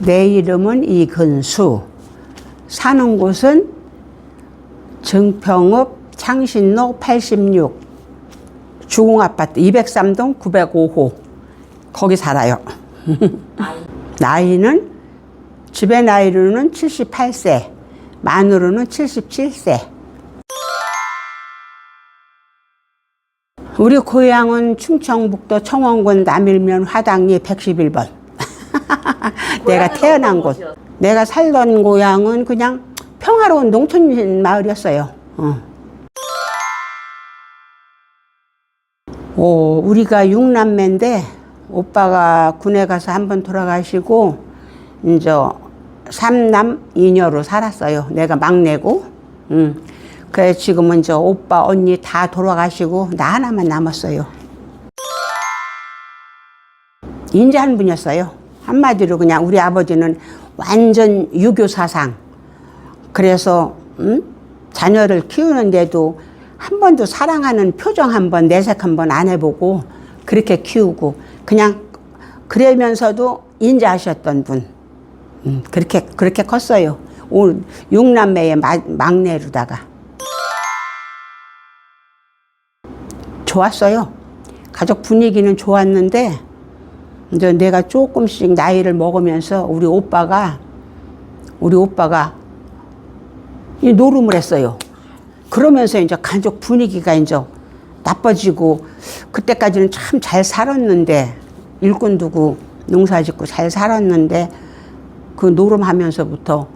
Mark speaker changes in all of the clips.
Speaker 1: 내 이름은 이근수. 사는 곳은 정평읍 창신로 86 주공아파트 203동 905호 거기 살아요. 나이는 집의 나이로는 78세, 만으로는 77세. 우리 고향은 충청북도 청원군 남일면 화당리 111번. 내가 태어난 곳. 내가 살던 고향은 그냥 평화로운 농촌 마을이었어요. 우리가 6남매인데 오빠가 군에 가서 한번 돌아가시고 이제 3남 2녀로 살았어요. 내가 막내고. 그래서 지금은 이제 오빠 언니 다 돌아가시고 나 하나만 남았어요. 인자한 분이었어요. 한마디로 그냥 우리 아버지는 완전 유교 사상. 그래서 자녀를 키우는데도 한 번도 사랑하는 표정 한 번, 내색 한 번 안 해보고 그렇게 키우고 그냥 그러면서도 인자하셨던 분. 그렇게 컸어요. 6남매의 막내로다가. 좋았어요. 가족 분위기는 좋았는데 이제 내가 조금씩 나이를 먹으면서 우리 오빠가 이 노름을 했어요. 그러면서 이제 가족 분위기가 이제 나빠지고 그때까지는 참 잘 살았는데 일꾼 두고 농사 짓고 잘 살았는데 그 노름하면서부터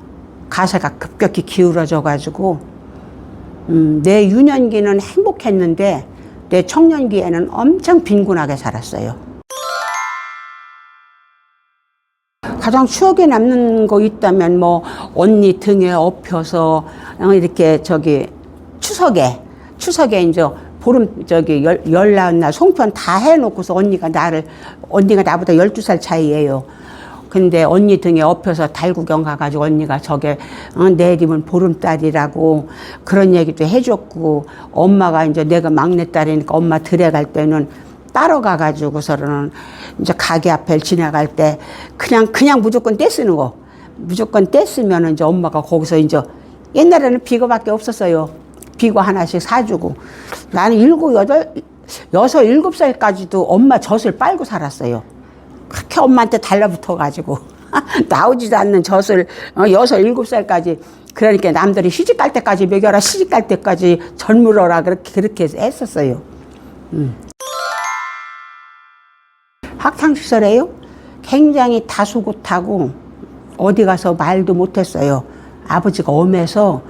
Speaker 1: 가세가 급격히 기울어져 가지고 내 유년기는 행복했는데 내 청년기에는 엄청 빈곤하게 살았어요. 가장 추억에 남는 거 있다면 뭐 언니 등에 업혀서 이렇게 추석에 이제 보름 열나은 날 송편 다 해놓고서 언니가 나보다 12살 차이예요. 근데 언니 등에 업혀서 달구경 가가지고 언니가 내림은 보름달이라고 그런 얘기도 해줬고, 엄마가 이제 내가 막내딸이니까 엄마 들에 갈 때는 따라가가지고서는 이제 가게 앞에 지나갈 때 그냥 무조건 떼쓰는 거. 무조건 떼쓰면 이제 엄마가 거기서 이제 옛날에는 비거밖에 없었어요. 비거 하나씩 사주고. 나는 7살까지도 엄마 젖을 빨고 살았어요. 그렇게 엄마한테 달라붙어가지고. 나오지도 않는 젖을 6, 7살까지. 그러니까 남들이 시집갈 때까지 먹여라, 시집갈 때까지 젊으러라, 그렇게 했었어요. 학창시절에요? 굉장히 다소곳하고 어디 가서 말도 못했어요. 아버지가 엄해서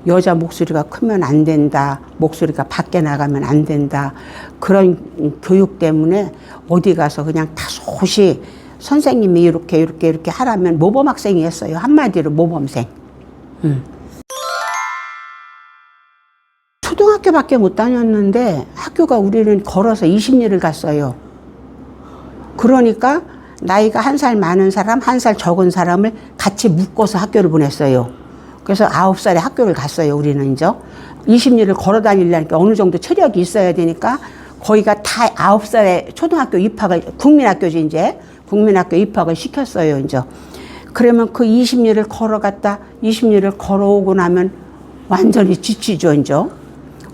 Speaker 1: 여자 목소리가 크면 안 된다, 목소리가 밖에 나가면 안 된다, 그런 교육 때문에 어디 가서 그냥 다소시 선생님이 이렇게 하라면 모범학생이었어요. 한마디로 모범생. 초등학교밖에 못 다녔는데 학교가 우리는 걸어서 20리를 갔어요. 그러니까 나이가 1살 많은 사람, 1살 적은 사람을 같이 묶어서 학교를 보냈어요. 그래서 9살에 학교를 갔어요. 우리는 이제 20리를 걸어 다니려니까 어느 정도 체력이 있어야 되니까 거기가 다 9살에 초등학교 입학을, 국민학교지 이제 국민학교 입학을 시켰어요. 이제 그러면 그 20리를 걸어갔다 20리를 걸어오고 나면 완전히 지치죠. 이제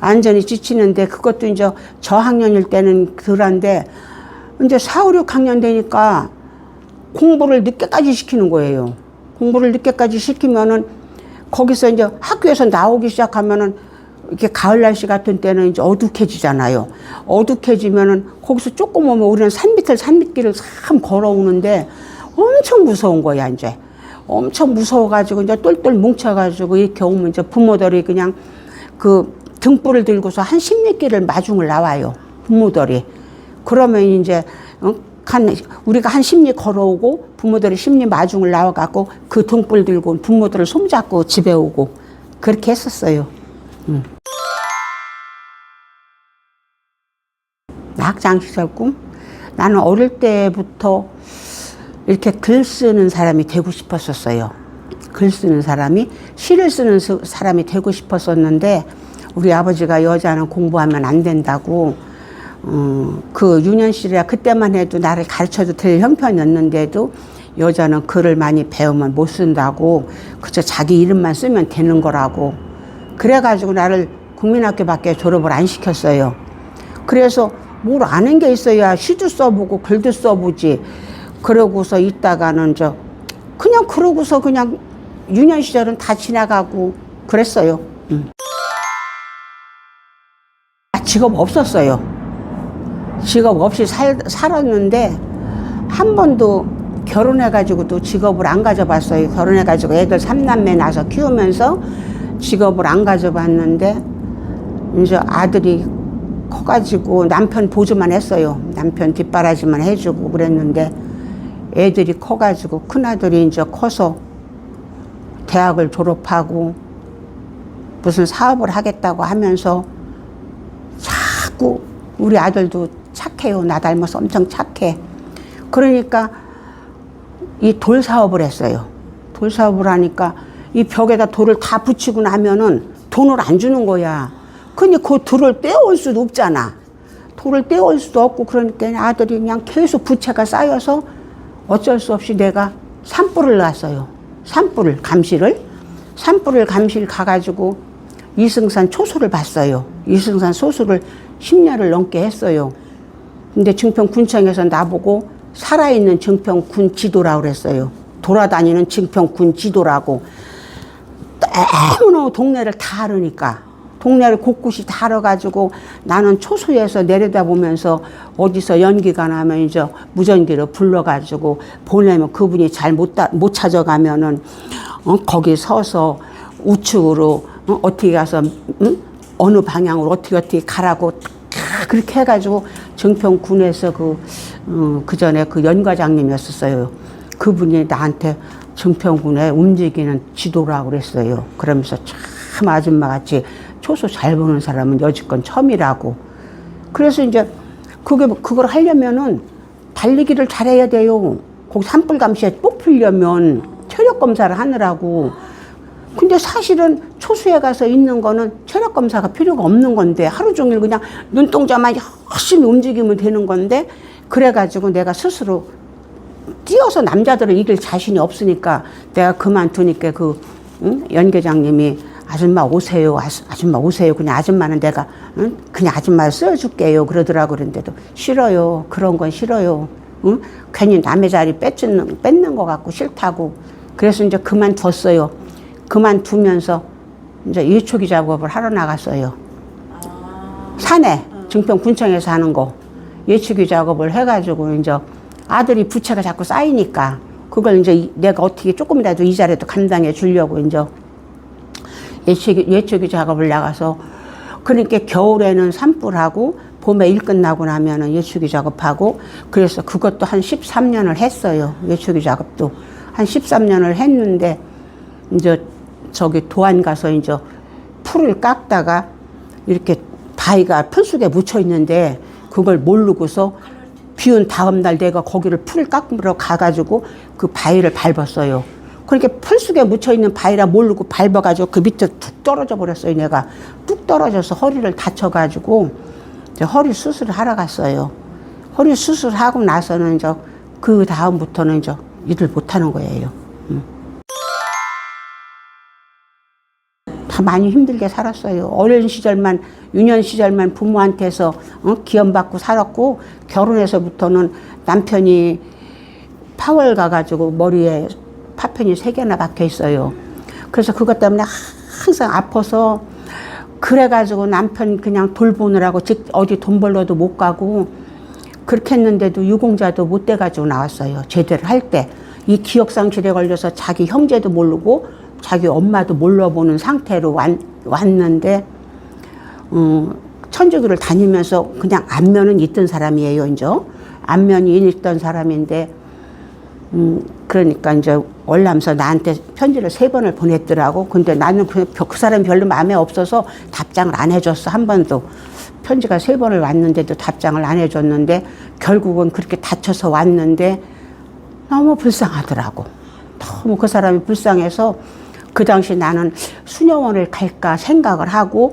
Speaker 1: 완전히 지치는데, 그것도 이제 저학년일 때는 덜한데 이제 4, 5, 6학년 되니까 공부를 늦게까지 시키는 거예요. 공부를 늦게까지 시키면은 거기서 이제 학교에서 나오기 시작하면은 이렇게 가을 날씨 같은 때는 이제 어둑해지잖아요. 어둑해지면은 거기서 조금 오면 우리는 산밑길을 참 걸어오는데 엄청 무서운 거야, 이제. 엄청 무서워가지고 이제 똘똘 뭉쳐가지고 이렇게 오면 이제 부모들이 그냥 그 등불을 들고서 한 10리길을 마중을 나와요. 부모들이. 그러면 이제 우리가 한 10리 걸어오고 부모들이 10리 마중을 나와갖고 그 등불 들고 부모들을 손잡고 집에 오고 그렇게 했었어요. 학창시절 꿈? 나는 어릴 때부터 이렇게 글 쓰는 사람이 되고 싶었었어요. 글 쓰는 사람이, 시를 쓰는 사람이 되고 싶었었는데 우리 아버지가 여자는 공부하면 안 된다고 그 유년시절에 그때만 해도 나를 가르쳐도 될 형편이었는데도 여자는 글을 많이 배우면 못 쓴다고 그저 자기 이름만 쓰면 되는 거라고 그래가지고 나를 국민학교밖에 졸업을 안 시켰어요. 그래서 뭘 아는 게 있어야 시도 써보고 글도 써보지. 그러고서 있다가는 그냥 그러고서 그냥 유년 시절은 다 지나가고 그랬어요. 직업 없었어요. 직업 없이 살았는데 한 번도 결혼해가지고도 직업을 안 가져봤어요. 결혼해가지고 애들 3남매 낳아서 키우면서 직업을 안 가져봤는데 이제 아들이 커가지고 남편 보조만 했어요. 남편 뒷바라지만 해주고 그랬는데 애들이 커가지고 큰아들이 이제 커서 대학을 졸업하고 무슨 사업을 하겠다고 하면서 자꾸 우리 아들도 착해요. 나 닮아서 엄청 착해. 그러니까 이 돌 사업을 했어요. 돌 사업을 하니까 이 벽에다 돌을 다 붙이고 나면은 돈을 안 주는 거야. 근데 그 돌을 떼어올 수도 없잖아. 돌을 떼어올 수도 없고 그러니까 아들이 그냥 계속 부채가 쌓여서 어쩔 수 없이 내가 산불을 놨어요. 산불을 감시를 가가지고 이승산 초소를 봤어요. 이승산 소수를 10년을 넘게 했어요. 근데 증평군청에서 나보고 살아있는 증평군 지도라고 그랬어요. 돌아다니는 증평군 지도라고. 너무너무 동네를 다 알으니까. 동네를 곳곳이 다 알아가지고 나는 초소에서 내려다보면서 어디서 연기가 나면 이제 무전기로 불러가지고 보내면 그분이 잘 못 찾아가면은 거기 서서 우측으로 어떻게 가서 어느 방향으로 어떻게 가라고 그렇게 해가지고 증평군에서 그 전에 그 연과장님이었었어요. 그분이 나한테 증평군에 움직이는 지도라고 그랬어요. 그러면서 참 아줌마같이 초소 잘 보는 사람은 여지껏 처음이라고. 그래서 이제 그걸 하려면은 달리기를 잘해야 돼요. 거기 산불감시에 뽑히려면 체력 검사를 하느라고. 근데 사실은 초소에 가서 있는 거는 체력 검사가 필요가 없는 건데 하루 종일 그냥 눈동자만 열심히 움직이면 되는 건데 그래가지고 내가 스스로 뛰어서 남자들을 이길 자신이 없으니까 내가 그만두니까 연계장님이 아줌마 오세요. 아줌마 오세요. 그냥 아줌마는 내가 그냥 아줌마 써줄게요. 그러더라고. 그런데도 싫어요. 그런 건 싫어요. 괜히 남의 자리 뺏는 거 같고 싫다고. 그래서 이제 그만뒀어요. 그만두면서 이제 예초기 작업을 하러 나갔어요. 산에 증평군청에서 하는 거 예초기 작업을 해가지고 이제 아들이 부채가 자꾸 쌓이니까 그걸 이제 내가 어떻게 조금이라도 이자라도 감당해 주려고 이제 예초기 작업을 나가서 그러니까 겨울에는 산불하고 봄에 일 끝나고 나면은 예초기 작업하고 그래서 그것도 한 13년을 했어요. 예초기 작업도 한 13년을 했는데 이제 저기 도안 가서 이제 풀을 깎다가 이렇게 바위가 풀숲에 묻혀 있는데 그걸 모르고서 비온 다음 날 내가 거기를 풀을 깎으러 가가지고 그 바위를 밟았어요. 그렇게 풀숲에 묻혀 있는 바위라 모르고 밟아가지고 그 밑에 툭 떨어져 버렸어요. 내가 뚝 떨어져서 허리를 다쳐가지고 이제 허리 수술을 하러 갔어요. 허리 수술하고 나서는 이제 그 다음부터는 이제 일을 못 하는 거예요. 다 많이 힘들게 살았어요. 어린 시절만, 유년 시절만 부모한테서 기원받고 살았고, 결혼해서부터는 남편이 파월 가가지고 머리에 파편이 3개나 박혀 있어요. 그래서 그것 때문에 항상 아파서, 그래가지고 남편 그냥 돌보느라고 어디 돈 벌러도 못 가고, 그렇게 했는데도 유공자도 못 돼가지고 나왔어요. 제대로 할 때. 이 기억상실에 걸려서 자기 형제도 모르고, 자기 엄마도 몰라보는 상태로 왔는데 천주교를 다니면서 그냥 안면은 있던 사람이에요. 이제 안면이 있던 사람인데 그러니까 이제 월남서 나한테 편지를 3번을 보냈더라고. 근데 나는 그 사람이 별로 마음에 없어서 답장을 안 해줬어. 한 번도. 편지가 3번을 왔는데도 답장을 안 해줬는데 결국은 그렇게 다쳐서 왔는데 너무 불쌍하더라고. 너무 그 사람이 불쌍해서 그 당시 나는 수녀원을 갈까 생각을 하고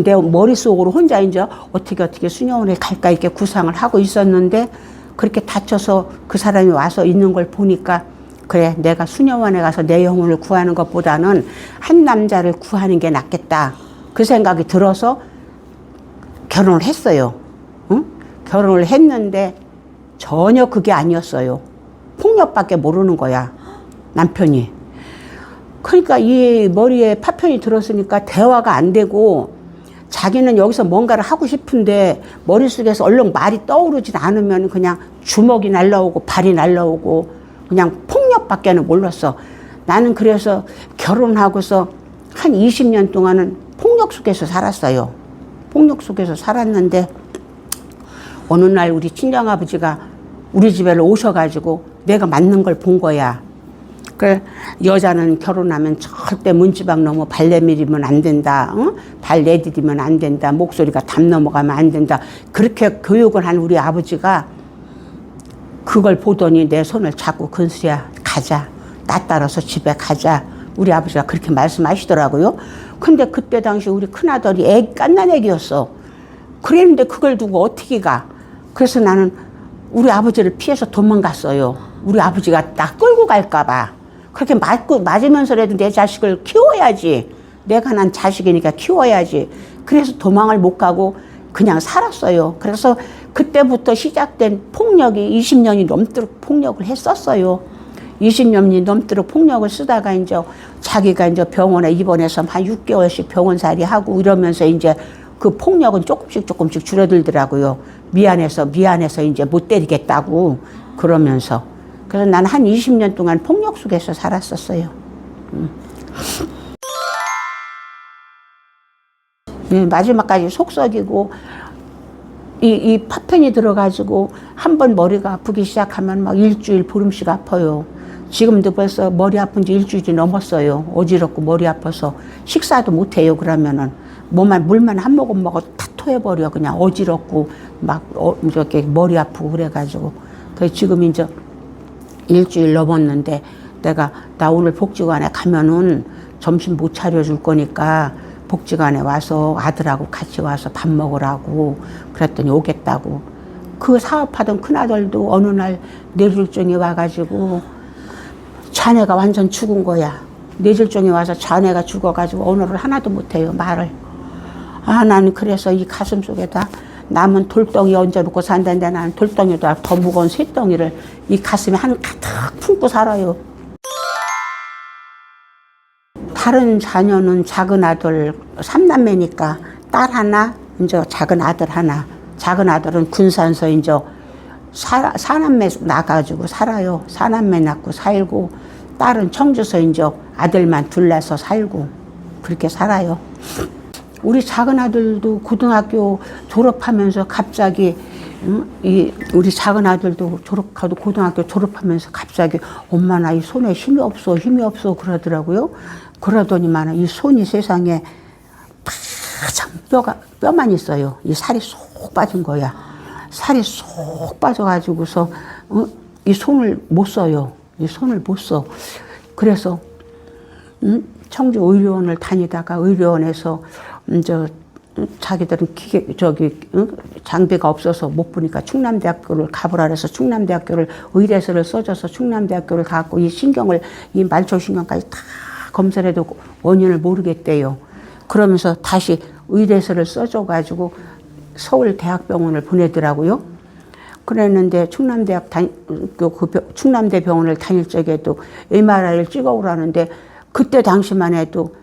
Speaker 1: 내 머릿속으로 혼자 이제 어떻게 수녀원에 갈까 이렇게 구상을 하고 있었는데 그렇게 다쳐서 그 사람이 와서 있는 걸 보니까 그래, 내가 수녀원에 가서 내 영혼을 구하는 것보다는 한 남자를 구하는 게 낫겠다. 그 생각이 들어서 결혼을 했어요. 응? 결혼을 했는데 전혀 그게 아니었어요. 폭력밖에 모르는 거야, 남편이. 그러니까 이 머리에 파편이 들었으니까 대화가 안 되고 자기는 여기서 뭔가를 하고 싶은데 머릿속에서 얼른 말이 떠오르지 않으면 그냥 주먹이 날라오고 발이 날라오고 그냥 폭력밖에는 몰랐어. 나는 그래서 결혼하고서 한 20년 동안은 폭력 속에서 살았어요. 폭력 속에서 살았는데 어느 날 우리 친정아버지가 우리 집에 오셔가지고 내가 맞는 걸 본 거야. 그 여자는 결혼하면 절대 문지방 넘어 발 내밀이면 안 된다. 어? 발 내디디면 안 된다. 목소리가 담 넘어가면 안 된다. 그렇게 교육을 한 우리 아버지가 그걸 보더니 내 손을 잡고 근수야 가자. 나 따라서 집에 가자. 우리 아버지가 그렇게 말씀하시더라고요. 근데 그때 당시 우리 큰아들이 갓난 애기였어. 그랬는데 그걸 두고 어떻게 가. 그래서 나는 우리 아버지를 피해서 도망갔어요. 우리 아버지가 나 끌고 갈까 봐. 그렇게 맞으면서라도 내 자식을 키워야지. 내가 난 자식이니까 키워야지. 그래서 도망을 못 가고 그냥 살았어요. 그래서 그때부터 시작된 폭력이 20년이 넘도록 폭력을 했었어요. 20년이 넘도록 폭력을 쓰다가 이제 자기가 이제 병원에 입원해서 한 6개월씩 병원살이 하고 이러면서 이제 그 폭력은 조금씩 줄어들더라고요. 미안해서 이제 못 때리겠다고 그러면서. 그래서 난 한 20년 동안 폭력 속에서 살았었어요. 마지막까지 속 썩이고 이 파편이 들어가지고 한 번 머리가 아프기 시작하면 막 일주일 보름씩 아파요. 지금도 벌써 머리 아픈 지 일주일이 넘었어요. 어지럽고 머리 아파서 식사도 못 해요. 그러면은 물만 한 모금 먹어 다 토해버려. 그냥 어지럽고 막 이렇게 머리 아프고 그래가지고. 그래서 지금 이제 일주일 넘었는데 나 오늘 복지관에 가면은 점심 못 차려줄 거니까 복지관에 와서 아들하고 같이 와서 밥 먹으라고 그랬더니 오겠다고. 그 사업하던 큰아들도 어느 날 뇌졸중이 와가지고 자네가 완전 죽은 거야. 뇌졸중이 와서 자네가 죽어가지고 언어를 하나도 못해요, 말을. 나는 그래서 이 가슴 속에다 남은 돌덩이 얹어놓고 산다는데 나는 돌덩이보다 더 무거운 쇳덩이를 이 가슴에 한 가득 품고 살아요. 다른 자녀는 작은 아들 3남매니까 딸 하나, 이제 작은 아들 하나. 작은 아들은 군산서 이제 사남매 나가지고 살아요. 사남매 낳고 살고, 딸은 청주서 이제 아들만 둘 낳아서 살고 그렇게 살아요. 우리 작은 아들도 고등학교 졸업하면서 갑자기 우리 작은 아들도 고등학교 졸업하면서 갑자기 엄마 나 이 손에 힘이 없어 그러더라고요. 그러더니만 이 손이 세상에 뼈만 있어요. 이 살이 쏙 빠진 거야. 살이 쏙 빠져가지고서 이 손을 못 써요. 이 손을 못 써. 그래서 청주 의료원을 다니다가 의료원에서 이제 자기들은 장비가 없어서 못 보니까 충남대학교를 가보라 그래서 충남대학교를 의대서를 써줘서 충남대학교를 가고 이 말초신경까지 다 검사를 해도 원인을 모르겠대요. 그러면서 다시 의대서를 써줘가지고 서울대학병원을 보내더라고요. 그랬는데 충남대 병원을 다닐 적에도 MRI를 찍어오라는데 그때 당시만 해도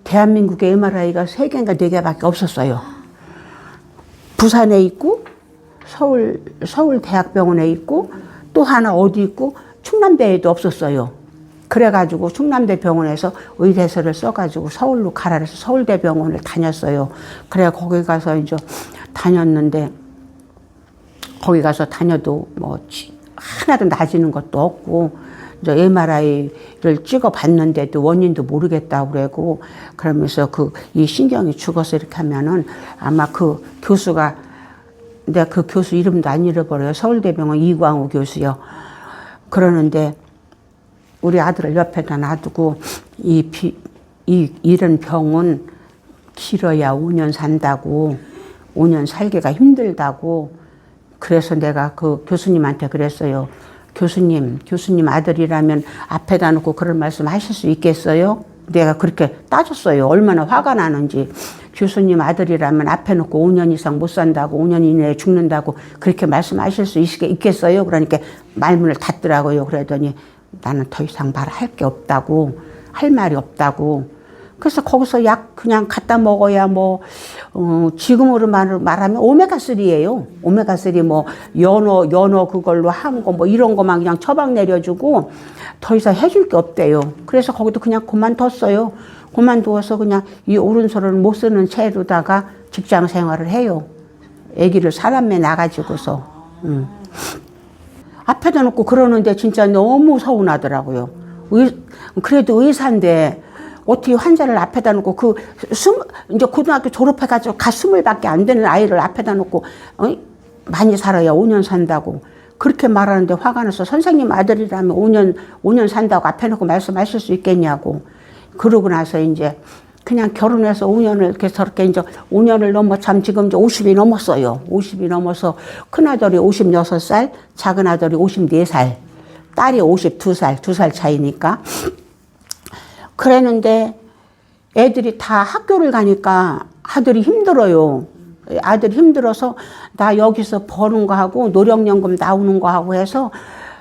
Speaker 1: 대한민국의 MRI가 3개인가 4개밖에 없었어요. 부산에 있고 서울대학병원에 있고 또 하나 어디 있고 충남대에도 없었어요. 그래가지고 충남대 병원에서 의대서를 써가지고 서울로 가라 해서 서울대병원을 다녔어요. 그래 거기 가서 이제 다녔는데 거기 가서 다녀도 뭐 하나도 나아지는 것도 없고 이제 MRI를 찍어봤는데도 원인도 모르겠다고 그러고 그러면서 이 신경이 죽어서 이렇게 하면은 아마 그 교수가 내가 그 교수 이름도 안 잃어버려요. 서울대병원 이광우 교수요. 그러는데 우리 아들을 옆에다 놔두고 이런 병은 길어야 5년 산다고 5년 살기가 힘들다고 그래서 내가 그 교수님한테 그랬어요. 교수님 아들이라면 앞에다 놓고 그런 말씀 하실 수 있겠어요? 내가 그렇게 따졌어요. 얼마나 화가 나는지. 교수님 아들이라면 앞에 놓고 5년 이상 못 산다고, 5년 이내에 죽는다고 그렇게 말씀하실 수 있겠어요? 그러니까 말문을 닫더라고요. 그러더니 나는 더 이상 말할 게 없다고, 할 말이 없다고. 그래서 거기서 약 그냥 갖다 먹어야 지금으로 말하면 오메가3예요. 오메가3 연어 그걸로 한 거 이런 거만 그냥 처방 내려주고 더 이상 해줄 게 없대요. 그래서 거기도 그냥 그만뒀어요. 그만두어서 그냥 이 오른손을 못 쓰는 채로다가 직장 생활을 해요. 아기를 사람에 나가지고서. 앞에다 놓고 그러는데 진짜 너무 서운하더라고요. 그래도 의사인데 어떻게 환자를 앞에다 놓고 이제 고등학교 졸업해가지고 갓 20밖에 안 되는 아이를 앞에다 놓고 많이 살아야 5년 산다고 그렇게 말하는데 화가 나서 선생님 아들이라면 5년 산다고 앞에 놓고 말씀하실 수 있겠냐고. 그러고 나서 이제 그냥 결혼해서 5년을 저렇게 이제 5년을 넘어 참 지금 이제 50이 넘었어요. 50이 넘어서 큰 아들이 56살, 작은 아들이 54살, 딸이 52살, 2살 차이니까. 그랬는데 애들이 다 학교를 가니까 아들이 힘들어요. 아들이 힘들어서 나 여기서 버는 거 하고 노령연금 나오는 거 하고 해서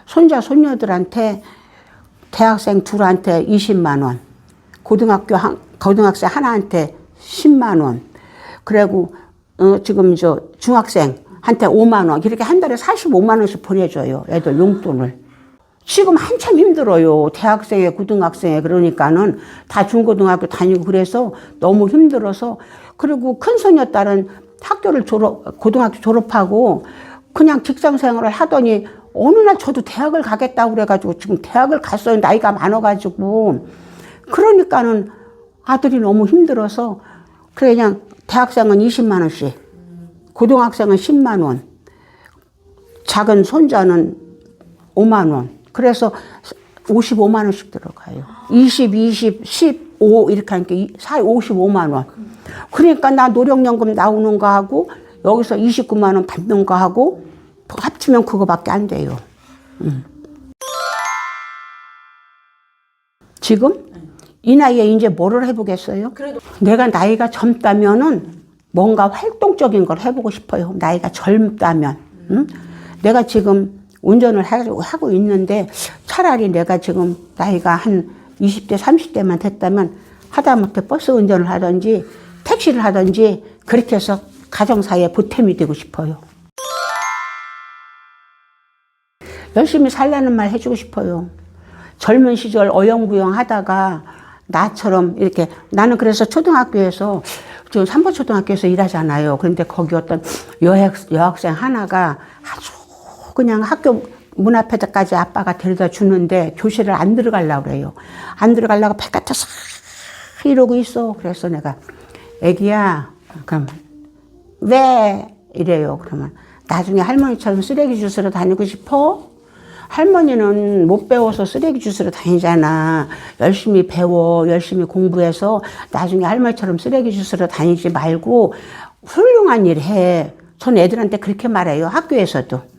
Speaker 1: 손자 손녀들한테 대학생 둘한테 20만 원, 고등학생 하나한테 10만 원, 그리고 지금 중학생한테 5만 원 이렇게 한 달에 45만 원씩 보내줘요. 애들 용돈을. 지금 한참 힘들어요. 대학생에 고등학생에 그러니까는 다 중고등학교 다니고 그래서 너무 힘들어서. 그리고 큰 손녀 딸은 고등학교 졸업하고 그냥 직장 생활을 하더니 어느 날 저도 대학을 가겠다고 그래가지고 지금 대학을 갔어요. 나이가 많아가지고. 그러니까는 아들이 너무 힘들어서 그냥 대학생은 20만 원씩, 고등학생은 10만 원, 작은 손자는 5만 원. 그래서 55만 원씩 들어가요. 20, 15 이렇게 하니까 55만 원. 그러니까 나 노령연금 나오는 거 하고 여기서 29만 원 받는 거 하고 합치면 그거밖에 안 돼요. 지금 이 나이에 이제 뭐를 해보겠어요? 내가 나이가 젊다면은 뭔가 활동적인 걸 해보고 싶어요. 나이가 젊다면. 내가 지금 운전을 하고 있는데 차라리 내가 지금 나이가 한 20대, 30대만 됐다면 하다못해 버스 운전을 하든지 택시를 하든지 그렇게 해서 가정사에 보탬이 되고 싶어요. 열심히 살라는 말 해주고 싶어요. 젊은 시절 어영부영 하다가 나처럼 이렇게 나는 그래서 초등학교에서 저 삼보초등학교에서 일하잖아요. 그런데 거기 어떤 여학생 하나가 아주 그냥 학교 문 앞에까지 아빠가 데려다 주는데 교실을 안 들어가려고 그래요. 안 들어가려고 바깥에 싹 이러고 있어. 그래서 내가 애기야 그럼 왜 이래요. 그러면 나중에 할머니처럼 쓰레기 주스러 다니고 싶어? 할머니는 못 배워서 쓰레기 주스러 다니잖아. 열심히 배워, 열심히 공부해서 나중에 할머니처럼 쓰레기 주스러 다니지 말고 훌륭한 일 해. 전 애들한테 그렇게 말해요. 학교에서도.